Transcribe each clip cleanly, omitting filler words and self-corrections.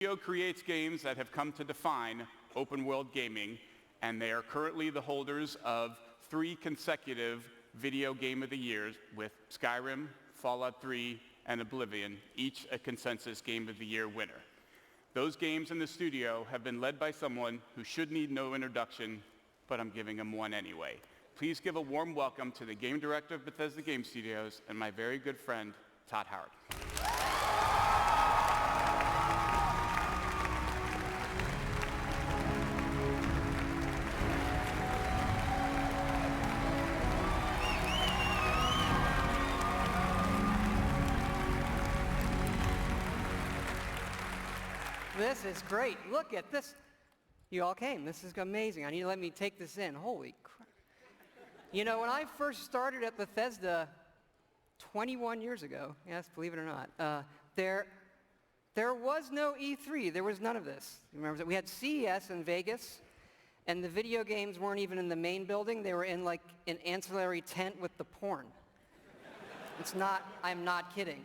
studio creates games that have come to define open-world gaming, and they are currently the holders of 3 consecutive Video Game of the Years with Skyrim, Fallout 3, and Oblivion, each a consensus Game of the Year winner. Those games in the studio have been led by someone who should need no introduction, but I'm giving him one anyway. Please give a warm welcome to the game director of Bethesda Game Studios and my very good friend, Todd Howard. This is great. Look at this. You all came. This is amazing. I need to let me take this in. Holy crap. You know, when I first started at Bethesda 21 years ago, yes, believe it or not, there was no E3. There was none of this. Remember that we had CES in Vegas, and the video games weren't even in the main building. They were in like an ancillary tent with the porn. It's not, I'm not kidding.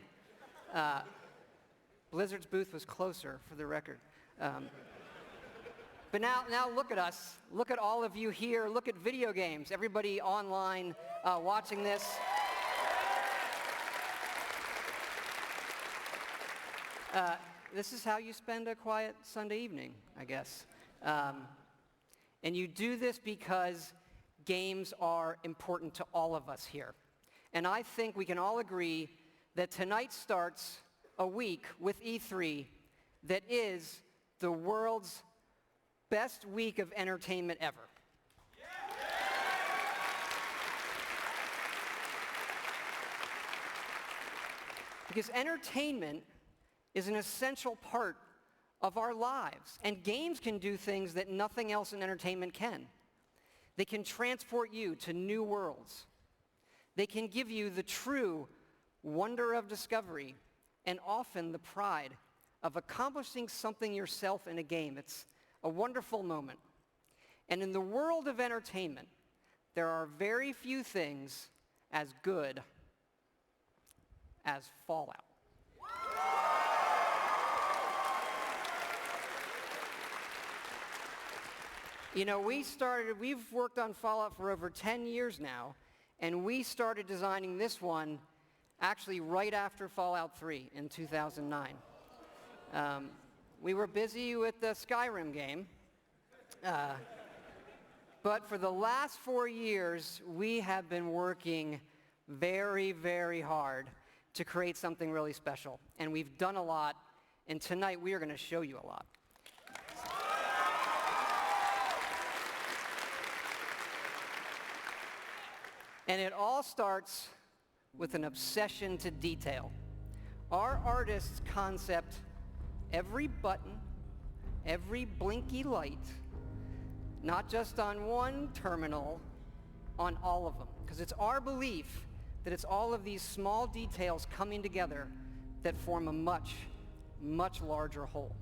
Blizzard's booth was closer, for the record. But now look at us. Look at all of you here. Look at video games. Everybody online watching this. This is how you spend a quiet Sunday evening, I guess. And you do this because games are important to all of us here. And I think we can all agree that tonight starts a week with E3 that is the world's best week of entertainment ever. Because entertainment is an essential part of our lives, and games can do things that nothing else in entertainment can. They can transport you to new worlds. They can give you the true wonder of discovery and often the pride of accomplishing something yourself in a game. It's a wonderful moment. And in the world of entertainment, there are very few things as good as Fallout. You know, we've worked on Fallout for over 10 years now, and we started designing this one actually right after Fallout 3 in 2009. We were busy with the Skyrim game, but for the last 4 years, we have been working very, very hard to create something really special. And we've done a lot, and tonight we are going to show you a lot. And it all starts with an obsession to detail. Our artists concept every button, every blinky light, not just on one terminal, on all of them. Because it's our belief that it's all of these small details coming together that form a much, much larger whole.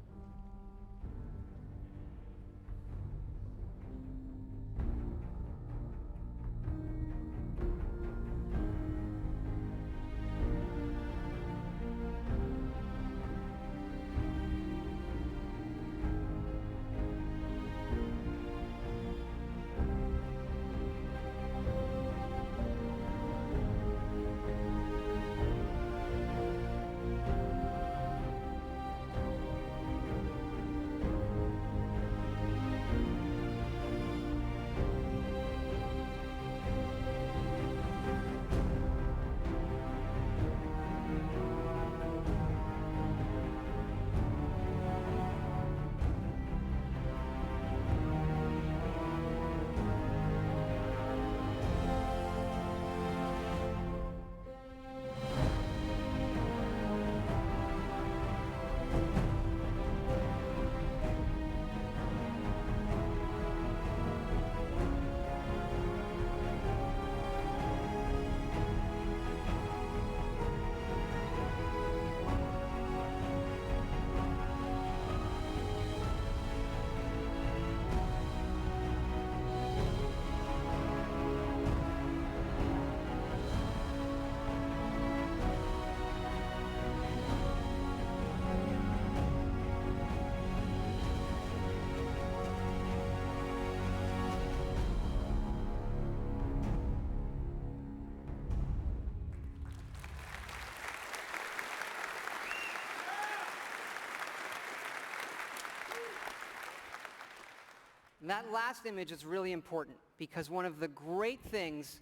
And that last image is really important because one of the great things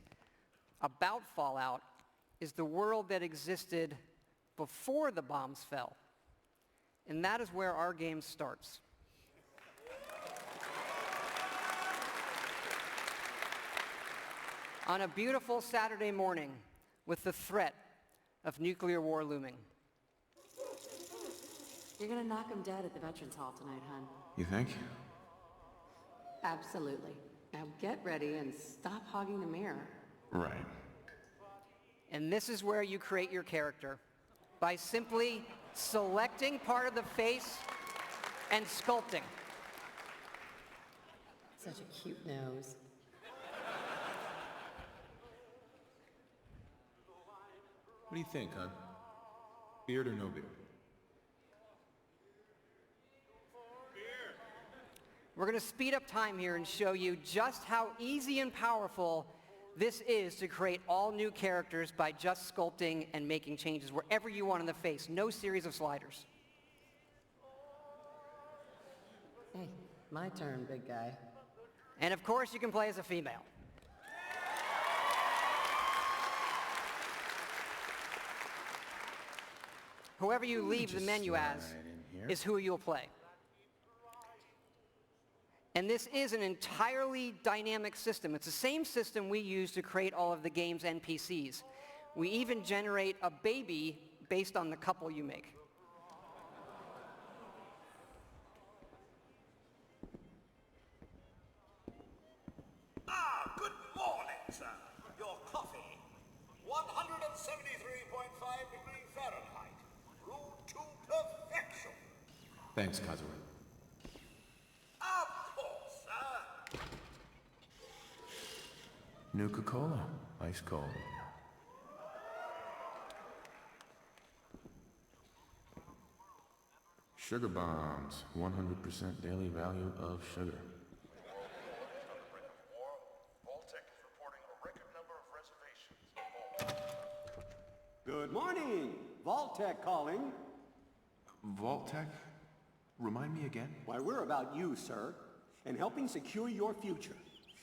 about Fallout is the world that existed before the bombs fell. And that is where our game starts. On a beautiful Saturday morning with the threat of nuclear war looming. You're gonna knock him dead at the Veterans Hall tonight, hon. You think? Absolutely. Now get ready and stop hogging the mirror. Right. And this is where you create your character by simply selecting part of the face and sculpting. Such a cute nose. What do you think, hon? Beard or no beard? We're going to speed up time here and show you just how easy and powerful this is to create all new characters by just sculpting and making changes wherever you want in the face. No series of sliders. Hey, my turn, big guy. And of course, you can play as a female. Whoever you leave the menu as is who you'll play. And this is an entirely dynamic system. It's the same system we use to create all of the game's NPCs. We even generate a baby based on the couple you make. Good morning, sir. Your coffee. 173.5 degrees Fahrenheit. Brewed to perfection. Thanks, Kazuya. Of course, sir. Nuka-Cola. Ice cold. Sugar bombs. 100% daily value of sugar. Good morning. Vault-Tec calling. Vault-Tec? Remind me again? Why, we're about you, sir, and helping secure your future.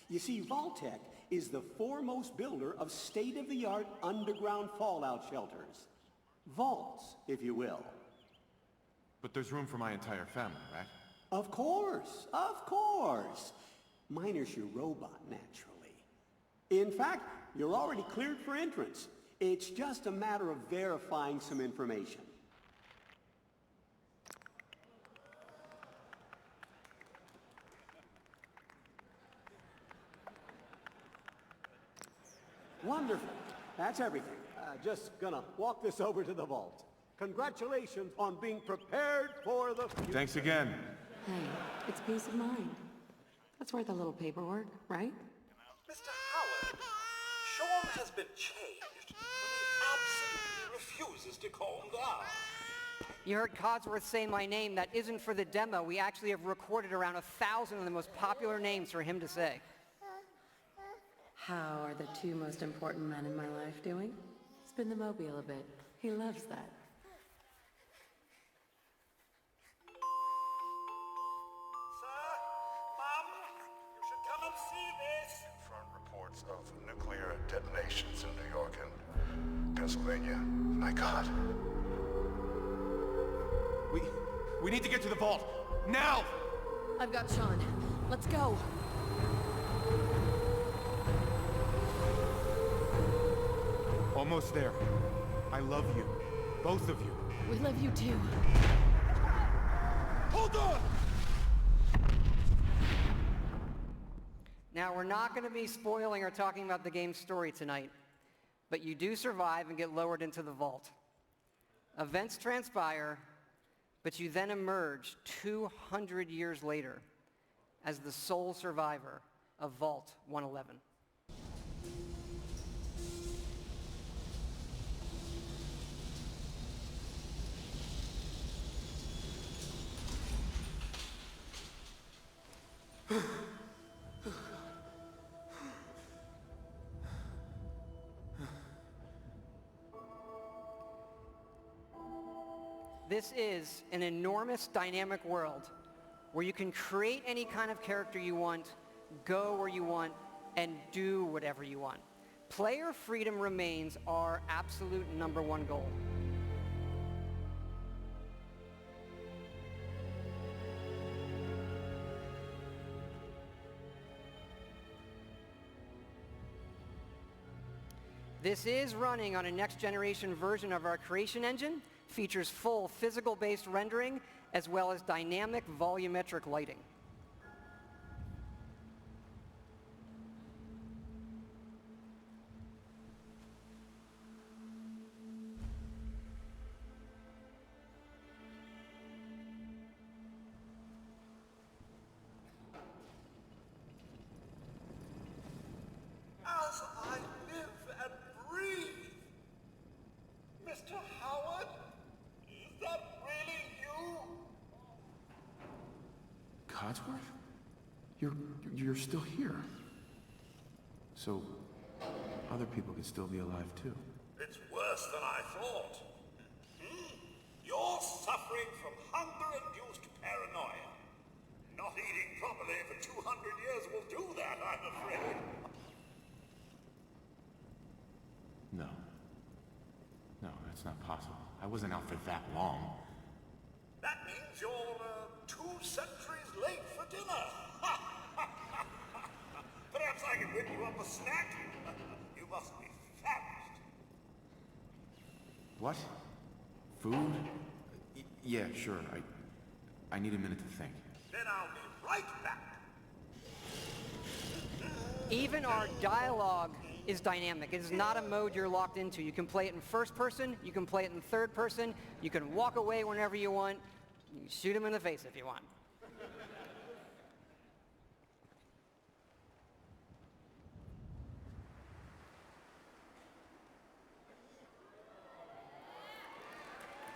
You see, Vault-Tec is the foremost builder of state-of-the-art underground fallout shelters. Vaults, if you will. But there's room for my entire family, right? Of course, of course. Miner's your robot, naturally. In fact, you're already cleared for entrance. It's just a matter of verifying some information. Wonderful. That's everything. Just gonna walk this over to the vault. Congratulations on being prepared for the future. Thanks again. Hey, it's peace of mind. That's worth a little paperwork, right? Mr. Howard, Sean has been changed, but he absolutely refuses to calm down. You heard Codsworth say my name. That isn't for the demo. We actually have recorded around 1,000 of the most popular names for him to say. How are the two most important men in my life doing? Spin the mobile a bit. He loves that. Sir, Mom, you should come and see this. Confirmed reports of nuclear detonations in New York and Pennsylvania. My God. We need to get to the vault. Now! I've got Sean. Let's go. Almost there. I love you. Both of you. We love you too. Hold on! Now, we're not going to be spoiling or talking about the game's story tonight, but you do survive and get lowered into the vault. Events transpire, but you then emerge 200 years later as the sole survivor of Vault 111. This is an enormous dynamic world where you can create any kind of character you want, go where you want, and do whatever you want. Player freedom remains our absolute #1 goal. This is running on a next-generation version of our creation engine, features full physical-based rendering, as well as dynamic volumetric lighting. As I live and breathe. Mr. Howard, is that really you? Codsworth? You're still here. So, other people could still be alive too. It's worse than I thought. You're suffering from hunger-induced paranoia. Not eating properly for 200 years will do that, I'm afraid. No, that's not possible. I wasn't out for that long. That means you're 2 centuries late for dinner. Perhaps I can whip you up a snack. You must be famished. What? Food? Yeah, sure. I need a minute to think. Then I'll be right back. Even our dialogue is dynamic. It is not a mode you're locked into. You can play it in first person, you can play it in third person, you can walk away whenever you want, you can shoot him in the face if you want.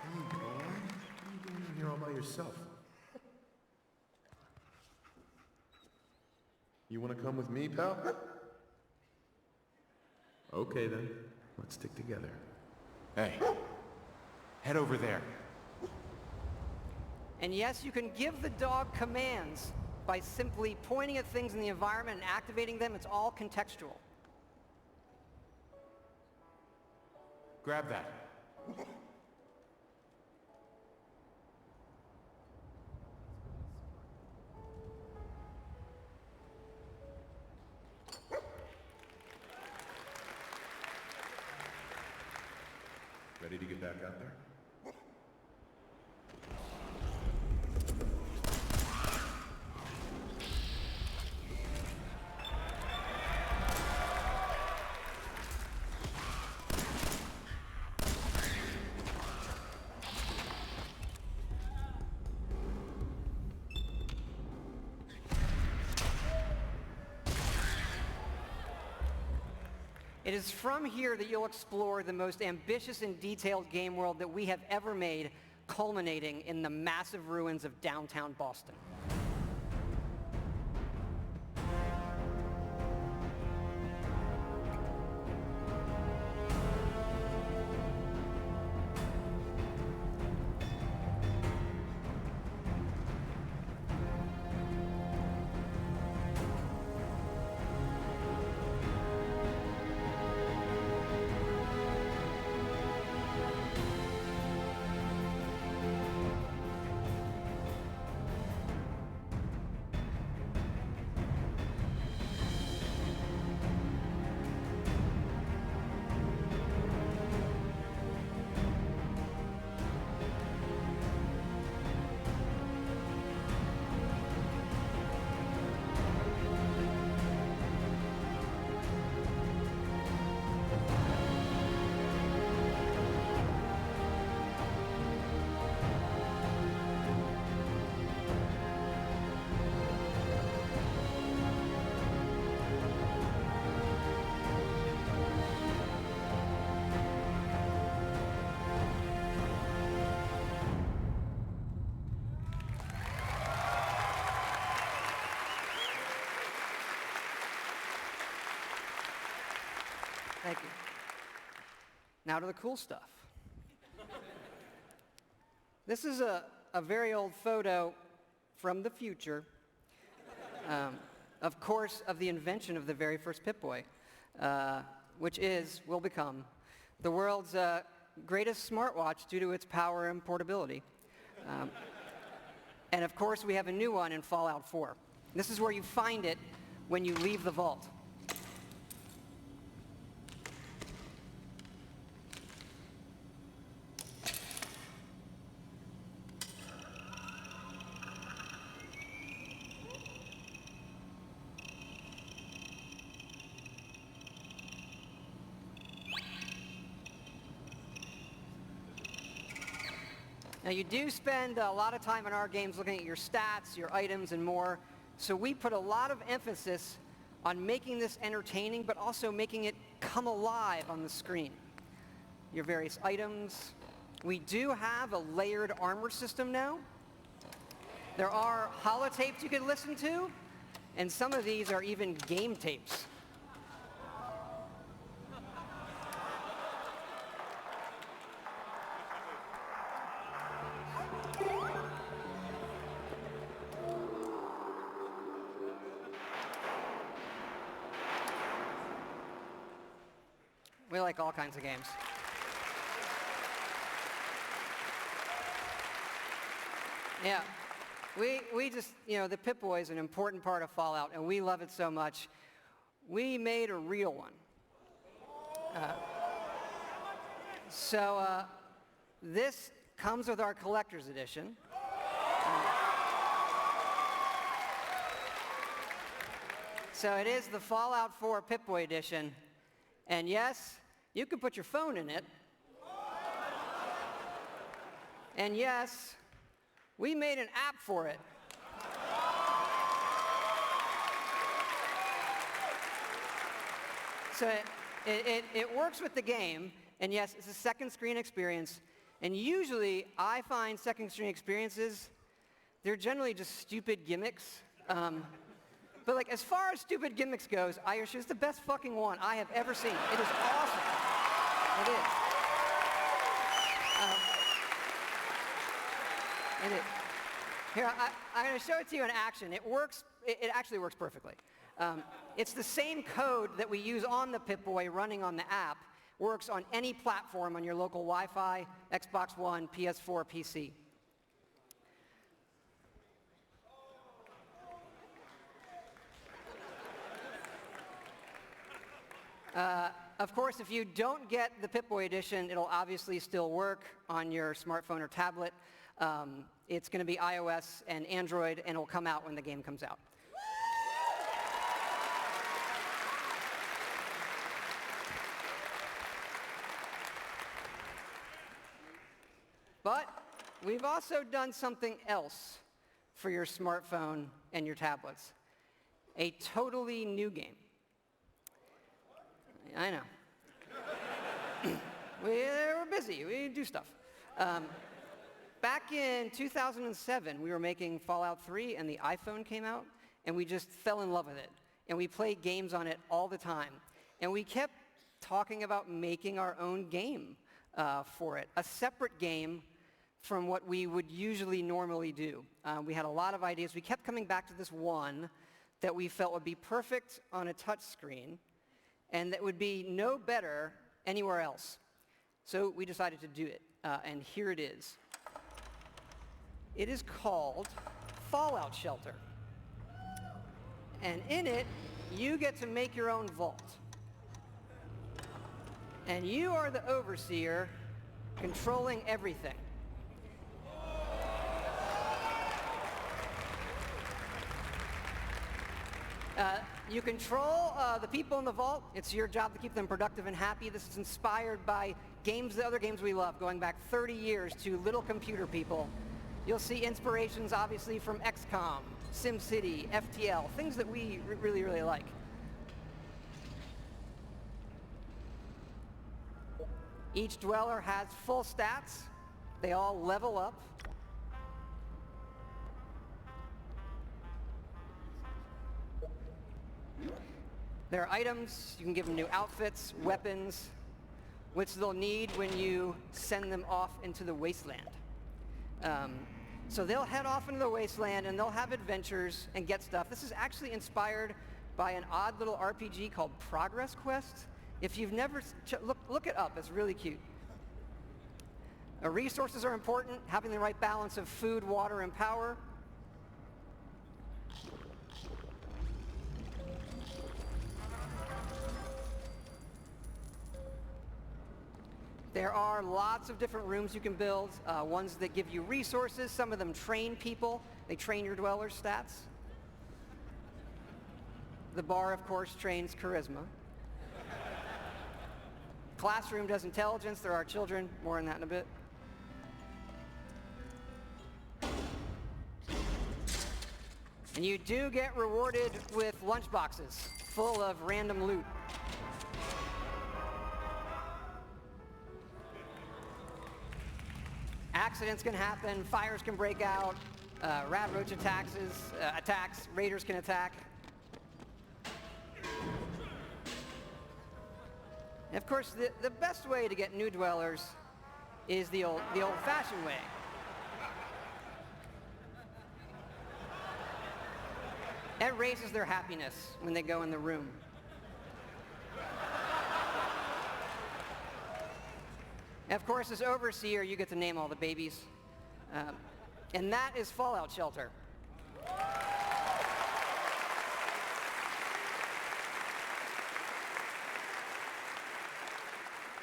Hey, boy. What are you doing in here all by yourself? You want to come with me, pal? Okay, then. Let's stick together. Hey, head over there. And yes, you can give the dog commands by simply pointing at things in the environment and activating them. It's all contextual. Grab that. Ready to get back out there? It is from here that you'll explore the most ambitious and detailed game world that we have ever made, culminating in the massive ruins of downtown Boston. Thank you. Now to the cool stuff. This is a very old photo from the future, of course, of the invention of the very first Pip-Boy, which will become the world's greatest smartwatch due to its power and portability. And of course, we have a new one in Fallout 4. This is where you find it when you leave the vault. Now, you do spend a lot of time in our games looking at your stats, your items, and more. So we put a lot of emphasis on making this entertaining, but also making it come alive on the screen. Your various items. We do have a layered armor system now. There are holotapes you can listen to, and some of these are even game tapes. We like all kinds of games. Yeah, we just, the Pip-Boy is an important part of Fallout, and we love it so much. We made a real one. So this comes with our collector's edition. So it is the Fallout 4 Pip-Boy edition. And yes, you can put your phone in it. And yes, we made an app for it. So it works with the game, and yes, it's a second screen experience. And usually, I find second screen experiences, they're generally just stupid gimmicks. But like, as far as stupid gimmicks goes, I assure it's the best fucking one I have ever seen. It is awesome. It is. It is. Here, I'm going to show it to you in action. It works. It actually works perfectly. It's the same code that we use on the Pip-Boy running on the app. Works on any platform on your local Wi-Fi, Xbox One, PS4, PC. Of course, if you don't get the Pip-Boy edition, it'll obviously still work on your smartphone or tablet. It's going to be iOS and Android, and it'll come out when the game comes out. But we've also done something else for your smartphone and your tablets. A totally new game. I know. We're busy. We do stuff. Back in 2007, we were making Fallout 3, and the iPhone came out, and we just fell in love with it. And we played games on it all the time. And we kept talking about making our own game for it, a separate game from what we would usually normally do. We had a lot of ideas. We kept coming back to this one that we felt would be perfect on a touch screen, and that would be no better anywhere else. So we decided to do it, and here it is. It is called Fallout Shelter. And in it, you get to make your own vault. And you are the overseer controlling everything. You control the people in the vault. It's your job to keep them productive and happy. This is inspired by the other games we love, going back 30 years to Little Computer People. You'll see inspirations, obviously, from XCOM, SimCity, FTL, things that we really, really like. Each dweller has full stats. They all level up. There are items. You can give them new outfits, weapons, which they'll need when you send them off into the wasteland. So they'll head off into the wasteland and they'll have adventures and get stuff. This is actually inspired by an odd little RPG called Progress Quest. If you've never, look it up, it's really cute. Resources are important, having the right balance of food, water, and power. There are lots of different rooms you can build, ones that give you resources. Some of them train people. They train your dwellers' stats. The bar, of course, trains charisma. Classroom does intelligence. There are children. More on that in a bit. And you do get rewarded with lunchboxes full of random loot. Accidents can happen, fires can break out, rat roach attacks, raiders can attack. And of course, the best way to get new dwellers is the old-fashioned way. It raises their happiness when they go in the room. And of course, as overseer, you get to name all the babies. And that is Fallout Shelter.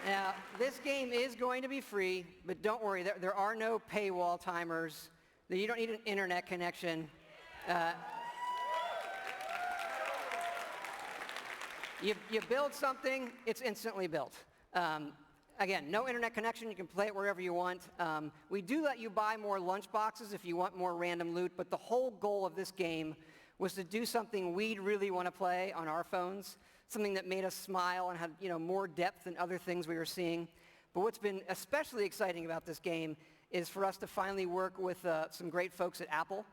Now, this game is going to be free, but don't worry, there are no paywall timers. You don't need an internet connection. You build something, it's instantly built. Again, no internet connection, you can play it wherever you want. We do let you buy more lunch boxes if you want more random loot, but the whole goal of this game was to do something we'd really want to play on our phones, something that made us smile and had more depth than other things we were seeing. But what's been especially exciting about this game is for us to finally work with some great folks at Apple.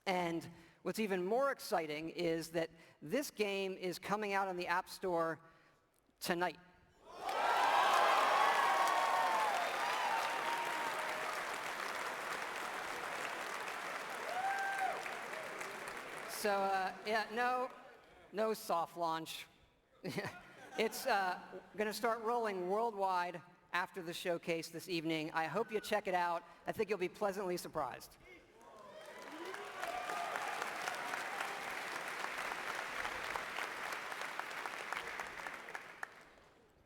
And what's even more exciting is that this game is coming out on the App Store tonight. So, no soft launch. It's going to start rolling worldwide after the showcase this evening. I hope you check it out. I think you'll be pleasantly surprised.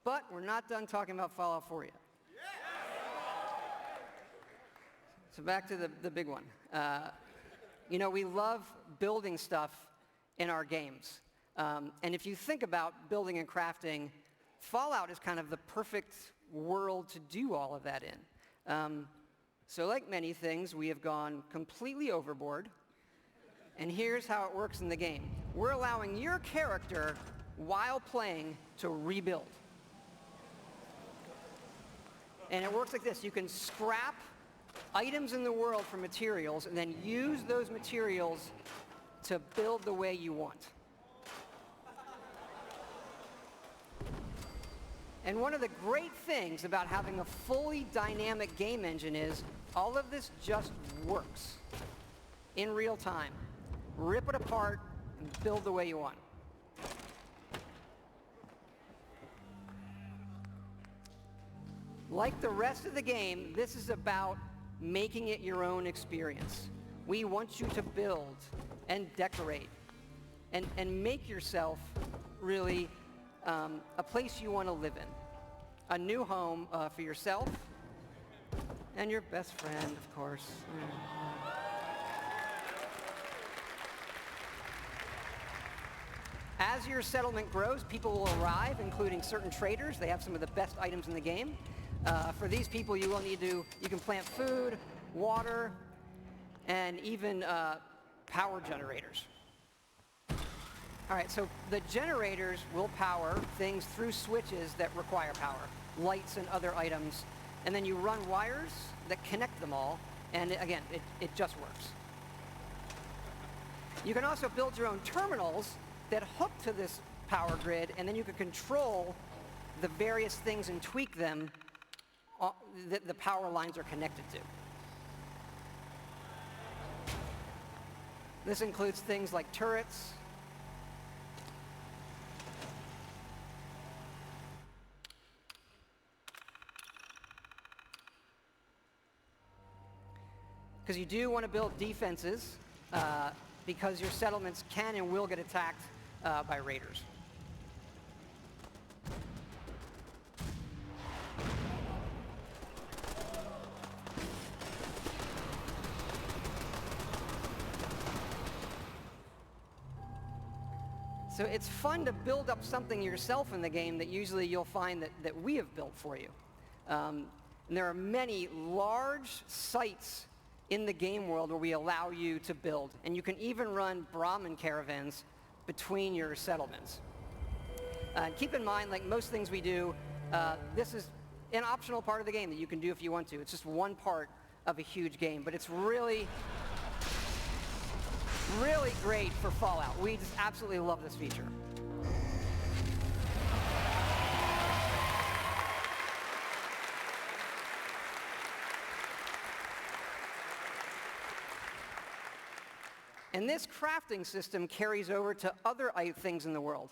But we're not done talking about Fallout 4 yet. So back to the big one. We love building stuff in our games. And if you think about building and crafting, Fallout is kind of the perfect world to do all of that in. So like many things, we have gone completely overboard. And here's how it works in the game. We're allowing your character, while playing, to rebuild. And it works like this. You can scrap items in the world for materials and then use those materials to build the way you want. And one of the great things about having a fully dynamic game engine is all of this just works in real time. Rip it apart and build the way you want. Like the rest of the game, this is about making it your own experience. We want you to build and decorate and make yourself really a place you want to live in. A new home for yourself and your best friend, of course. As your settlement grows, people will arrive, including certain traders. They have some of the best items in the game. For these people, you can plant food, water, and even power generators. All right, so the generators will power things through switches that require power, lights and other items, and then you run wires that connect them all, and again, it just works. You can also build your own terminals that hook to this power grid, and then you can control the various things and tweak them that the power lines are connected to. This includes things like turrets, because you do want to build defenses because your settlements can and will get attacked by raiders. So it's fun to build up something yourself in the game that usually you'll find that we have built for you. And there are many large sites in the game world where we allow you to build. And you can even run Brahmin caravans between your settlements. Keep in mind, like most things we do, this is an optional part of the game that you can do if you want to. It's just one part of a huge game, but it's really great for Fallout. We just absolutely love this feature. And this crafting system carries over to other things in the world.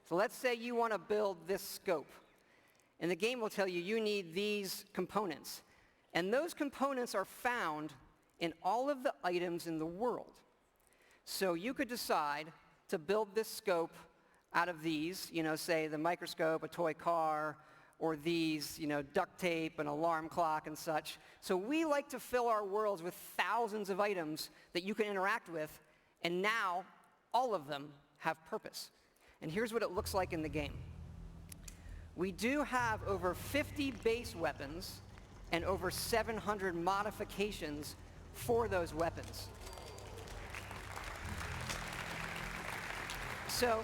So let's say you want to build this scope. And the game will tell you you need these components. And those components are found in all of the items in the world. So you could decide to build this scope out of these, say the microscope, a toy car, or these, duct tape, an alarm clock and such. So we like to fill our worlds with thousands of items that you can interact with, and now all of them have purpose. And here's what it looks like in the game. We do have over 50 base weapons and over 700 modifications for those weapons. So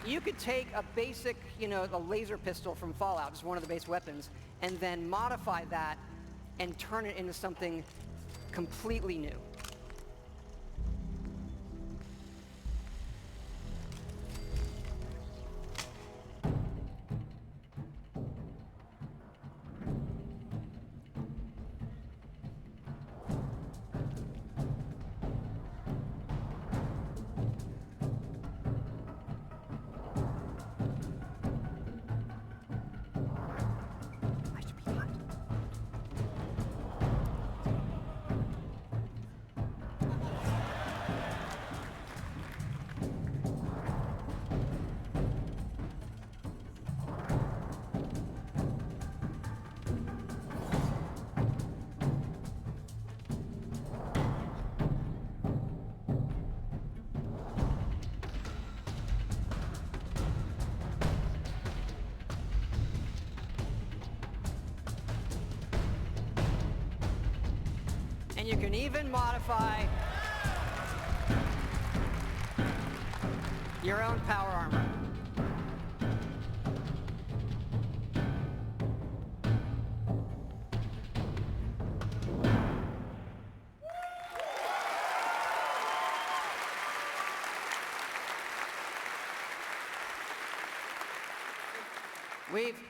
you could take a basic, a laser pistol from Fallout, just one of the base weapons, and then modify that and turn it into something completely new. And you can even modify your own power armor.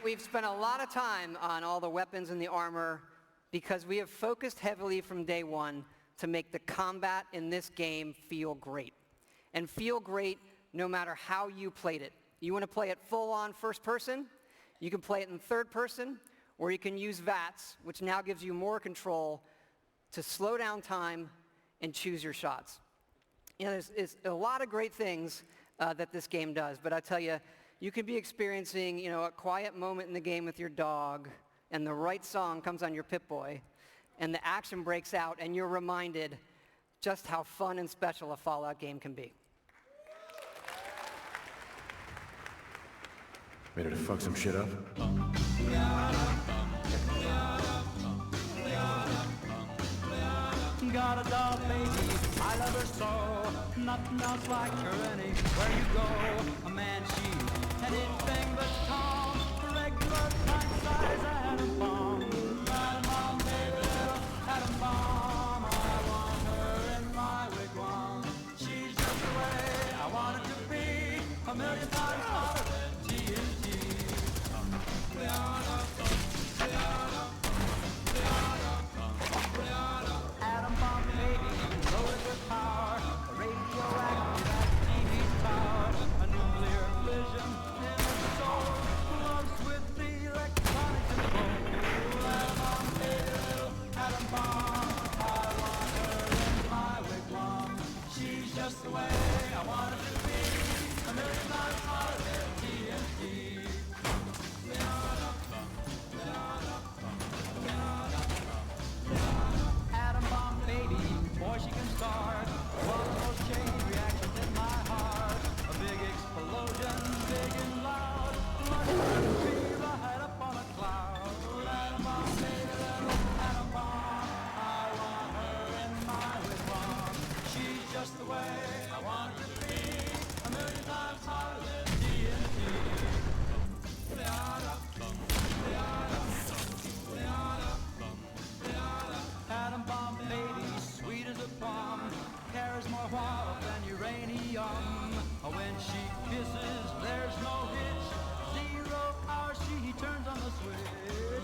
We've spent a lot of time on all the weapons and the armor because we have focused heavily from day one to make the combat in this game feel great. And feel great no matter how you played it. You want to play it full-on first person, you can play it in third person, or you can use VATS, which now gives you more control to slow down time and choose your shots. There's a lot of great things that this game does, but I tell you, you could be experiencing, a quiet moment in the game with your dog, and the right song comes on your Pip-Boy, and the action breaks out, and you're reminded just how fun and special a Fallout game can be. Ready to fuck some shit up? Got a doll baby, I love her so. Nothing else like her anywhere you go. A man, she's anything but calm. A regular pint size atom bomb. Atom bomb, baby, little atom bomb. I want her in my wigwam. She's just the way I want it to be. A million times hotter than TNT. Atom bomb baby, loaded with power, radiation just the way I want it to be. A million times hotter than TNT. Atom bomb baby, boy she can start one of those chain reactions in my heart. A big explosion, big and loud, like a tree right up on a cloud. Atom bomb baby, little atom bomb, I want her in my wigwam. She's just the way I want her to be, a million times hotter than TNT. Atom bomb baby, sweet as a plum, carries more water than uranium. When she kisses, there's no hitch, 0 hour she turns on the switch.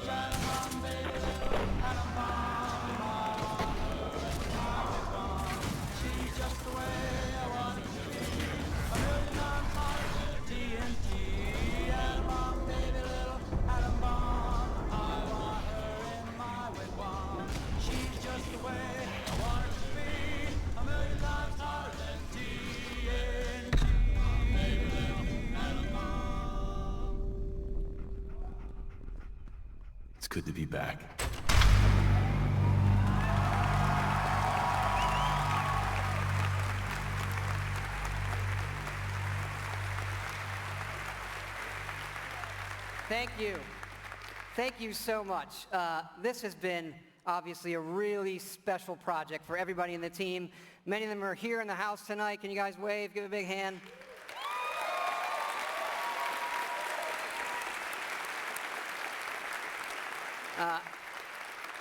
Atom bomb baby, little atom bomb, I want her in my wigwam. She's just the way I want it to be, a million times hotter than TNT. Atom bomb baby, little atom bomb, I want her in my wigwam. She's just the way I want her to be, a million times hotter than TNT. It's good to be back. Thank you. Thank you so much. This has been obviously a really special project for everybody in the team. Many of them are here in the house tonight. Can you guys wave? Give a big hand.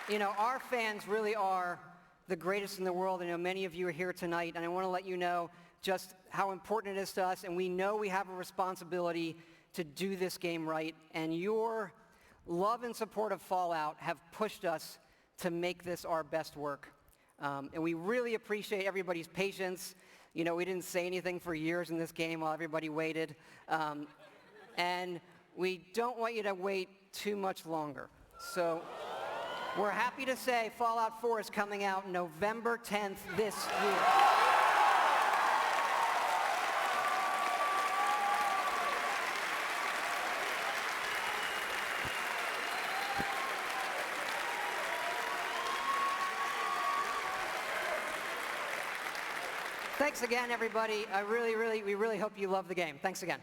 You know, our fans really are the greatest in the world. I know many of you are here tonight, and I want to let you know just how important it is to us, and we know we have a responsibility to do this game right, and your love and support of Fallout have pushed us to make this our best work. And we really appreciate everybody's patience. You know, we didn't say anything for years in this game while everybody waited. And we don't want you to wait too much longer. So we're happy to say Fallout 4 is coming out November 10th this year. Thanks again, everybody. We really hope you love the game. Thanks again.